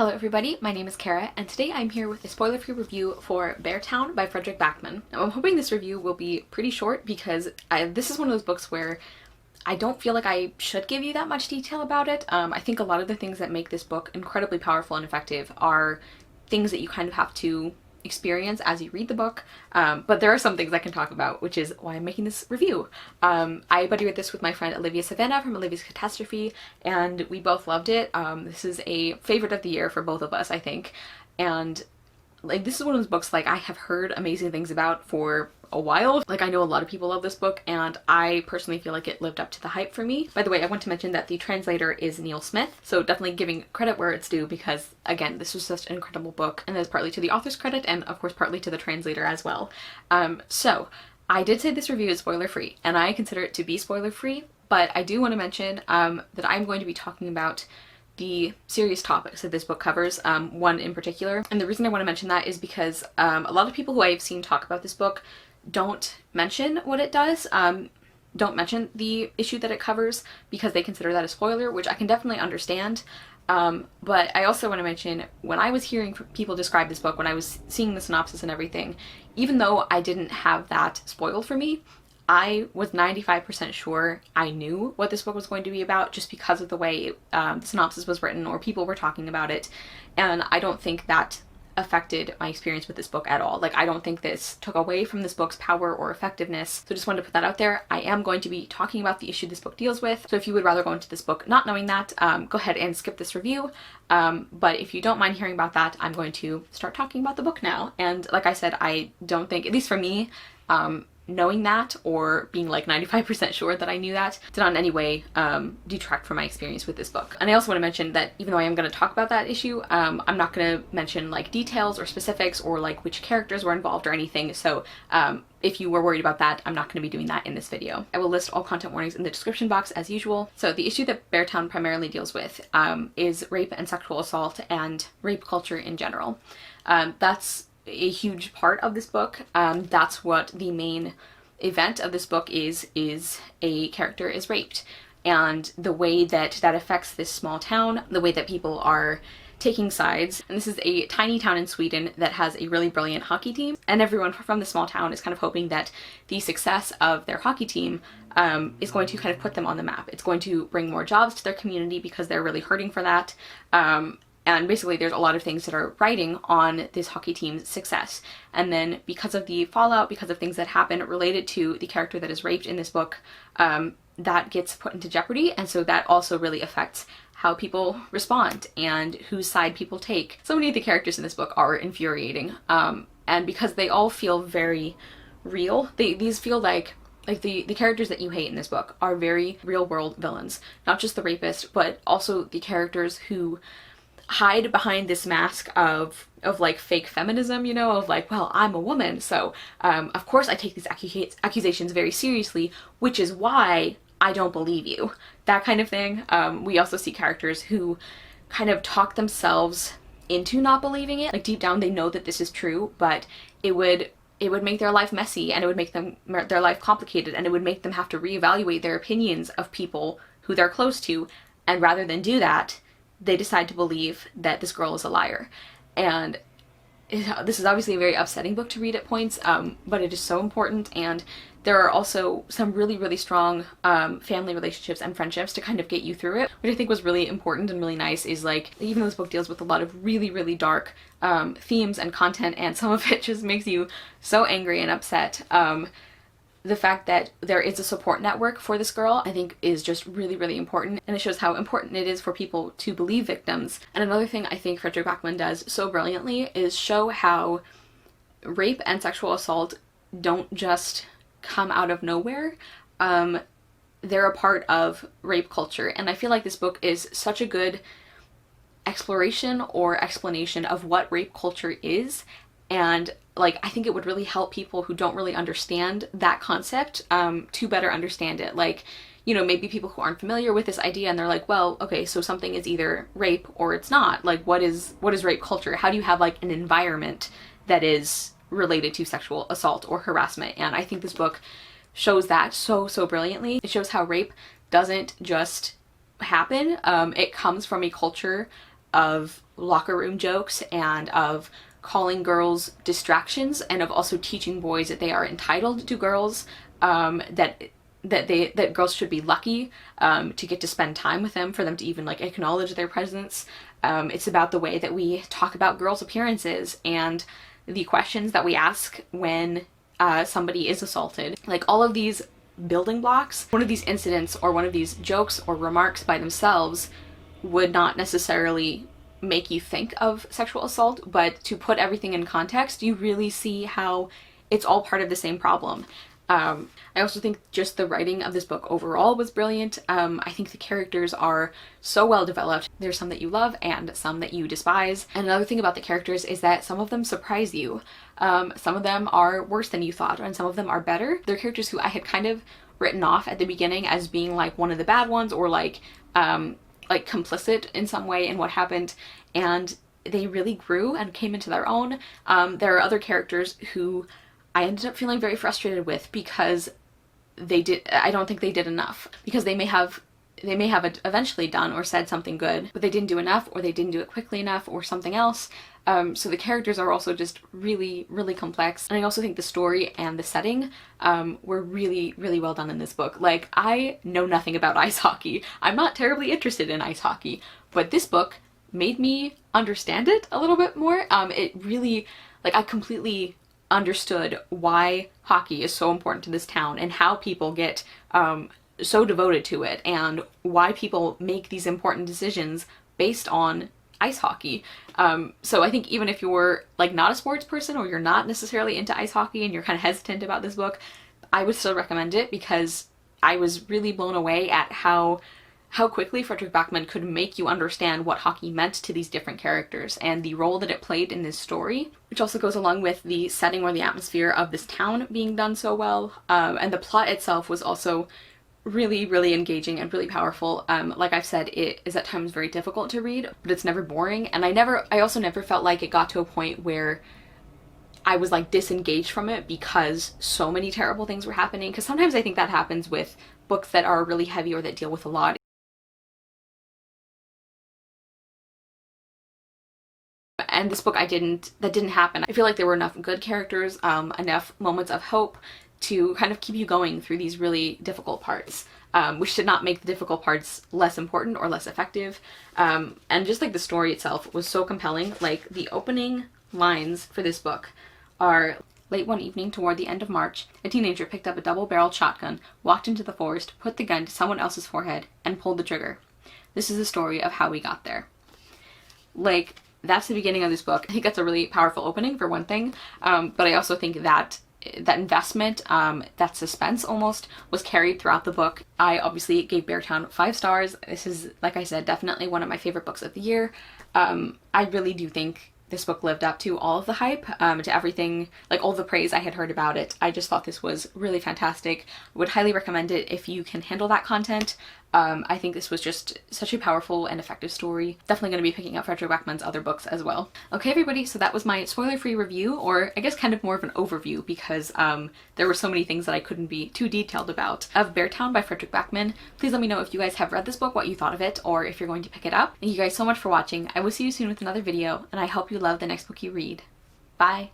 Hello everybody, my name is Kara, and today I'm here with a spoiler-free review for Beartown by Fredrik Backman. Now I'm hoping this review will be pretty short because this is one of those books where I don't feel like I should give you that much detail about it. I think a lot of the things that make this book incredibly powerful and effective are things that you kind of have to experience as you read the book, but there are some things I can talk about, which is why I'm making this review. I buddy read this with my friend Olivia Savannah from Olivia's Catastrophe, and we both loved it. This is a favorite of the year for both of us, I think, and like this is one of those books like I have heard amazing things about for a while. Like I know a lot of people love this book, and I personally feel like it lived up to the hype for me. By the way, I want to mention that the translator is Neil Smith, so definitely giving credit where it's due because again, this was such an incredible book, and that's partly to the author's credit and of course partly to the translator as well. So I did say this review is spoiler free, and I consider it to be spoiler free, but I do want to mention that I'm going to be talking about the serious topics that this book covers, one in particular. And the reason I want to mention that is because a lot of people who I've seen talk about this book don't mention what it does, don't mention the issue that it covers because they consider that a spoiler, which I can definitely understand. But I also want to mention, when I was hearing people describe this book, when I was seeing the synopsis and everything, even though I didn't have that spoiled for me, I was 95% sure I knew what this book was going to be about just because of the way the synopsis was written or people were talking about it, and I don't think that affected my experience with this book at all. Like I don't think this took away from this book's power or effectiveness, so just wanted to put that out there. I am going to be talking about the issue this book deals with, so if you would rather go into this book not knowing that, go ahead and skip this review, but if you don't mind hearing about that, I'm going to start talking about the book now. And like I said, I don't think, at least for me, knowing that or being like 95% sure that I knew that did not in any way detract from my experience with this book. And I also want to mention that even though I am going to talk about that issue, I'm not going to mention like details or specifics or like which characters were involved or anything, so if you were worried about that, I'm not going to be doing that in this video. I will list all content warnings in the description box as usual. So the issue that Beartown primarily deals with is rape and sexual assault and rape culture in general. That's a huge part of this book. That's what the main event of this book is a character is raped, and the way that that affects this small town, the way that people are taking sides. And this is a tiny town in Sweden that has a really brilliant hockey team, and everyone from the small town is kind of hoping that the success of their hockey team is going to kind of put them on the map. It's going to bring more jobs to their community because they're really hurting for that. And basically there's a lot of things that are riding on this hockey team's success. And then because of the fallout, because of things that happen related to the character that is raped in this book, that gets put into jeopardy. And so that also really affects how people respond and whose side people take. So many of the characters in this book are infuriating. And because they all feel very real, these feel like the characters that you hate in this book are very real world villains. Not just the rapist, but also the characters who hide behind this mask of like fake feminism, you know, of like, well, I'm a woman, so of course I take these accusations very seriously, which is why I don't believe you. That kind of thing. We also see characters who kind of talk themselves into not believing it. Like deep down they know that this is true, but it would make their life messy, and it would make their life complicated, and it would make them have to reevaluate their opinions of people who they're close to, and rather than do that, they decide to believe that this girl is a liar. And this is obviously a very upsetting book to read at points, but it is so important, and there are also some really, really strong family relationships and friendships to kind of get you through it, which I think was really important and really nice. Is like, even though this book deals with a lot of really, really dark themes and content, and some of it just makes you so angry and upset, the fact that there is a support network for this girl, I think, is just really, really important, and it shows how important it is for people to believe victims. And another thing I think Fredrik Backman does so brilliantly is show how rape and sexual assault don't just come out of nowhere. They're a part of rape culture, and I feel like this book is such a good exploration or explanation of what rape culture is. And like, I think it would really help people who don't really understand that concept to better understand it. Like, you know, maybe people who aren't familiar with this idea and they're like, well, okay, so something is either rape or it's not. Like, what is rape culture? How do you have like an environment that is related to sexual assault or harassment? And I think this book shows that so brilliantly. It shows how rape doesn't just happen. It comes from a culture of locker room jokes and of calling girls distractions and of also teaching boys that they are entitled to girls, that girls should be lucky to get to spend time with them, for them to even like acknowledge their presence. It's about the way that we talk about girls' appearances and the questions that we ask when somebody is assaulted. Like all of these building blocks, one of these incidents or one of these jokes or remarks by themselves would not necessarily make you think of sexual assault, but to put everything in context, you really see how it's all part of the same problem. I also think just the writing of this book overall was brilliant. I think the characters are so well developed. There's some that you love and some that you despise. And another thing about the characters is that some of them surprise you. Some of them are worse than you thought, and some of them are better. They're characters who I had kind of written off at the beginning as being like one of the bad ones, or like complicit in some way in what happened, and they really grew and came into their own. There are other characters who I ended up feeling very frustrated with because I don't think they did enough, because they may have eventually done or said something good, but they didn't do enough, or they didn't do it quickly enough, or something else. So the characters are also just really, really complex. And I also think the story and the setting were really, really well done in this book. Like, I know nothing about ice hockey. I'm not terribly interested in ice hockey, but this book made me understand it a little bit more. It really, like, I completely understood why hockey is so important to this town and how people get so devoted to it, and why people make these important decisions based on ice hockey. So I think even if you're like not a sports person, or you're not necessarily into ice hockey and you're kind of hesitant about this book, I would still recommend it, because I was really blown away at how quickly Fredrik Backman could make you understand what hockey meant to these different characters and the role that it played in this story, which also goes along with the setting or the atmosphere of this town being done so well. And the plot itself was also really, really engaging and really powerful. Like I've said, it is at times very difficult to read, but it's never boring. And I also never felt like it got to a point where I was like disengaged from it because so many terrible things were happening. Because sometimes I think that happens with books that are really heavy or that deal with a lot. And this book, that didn't happen. I feel like there were enough good characters, enough moments of hope to kind of keep you going through these really difficult parts, which did not make the difficult parts less important or less effective. And just like the story itself was so compelling. Like, the opening lines for this book are: late one evening toward the end of March, a teenager picked up a double-barreled shotgun, walked into the forest, put the gun to someone else's forehead, and pulled the trigger. This is the story of how we got there. Like, that's the beginning of this book. I think that's a really powerful opening, for one thing, but I also think that investment, that suspense almost, was carried throughout the book. I obviously gave Beartown 5 stars. This is, like I said, definitely one of my favorite books of the year. I really do think this book lived up to all of the hype, to everything, like all the praise I had heard about it. I just thought this was really fantastic. I would highly recommend it if you can handle that content. I think this was just such a powerful and effective story. Definitely going to be picking up Fredrik Backman's other books as well. Okay, everybody, so that was my spoiler-free review, or I guess kind of more of an overview, because there were so many things that I couldn't be too detailed about, of Beartown by Fredrik Backman. Please let me know if you guys have read this book, what you thought of it, or if you're going to pick it up. Thank you guys so much for watching. I will see you soon with another video, and I hope you love the next book you read. Bye!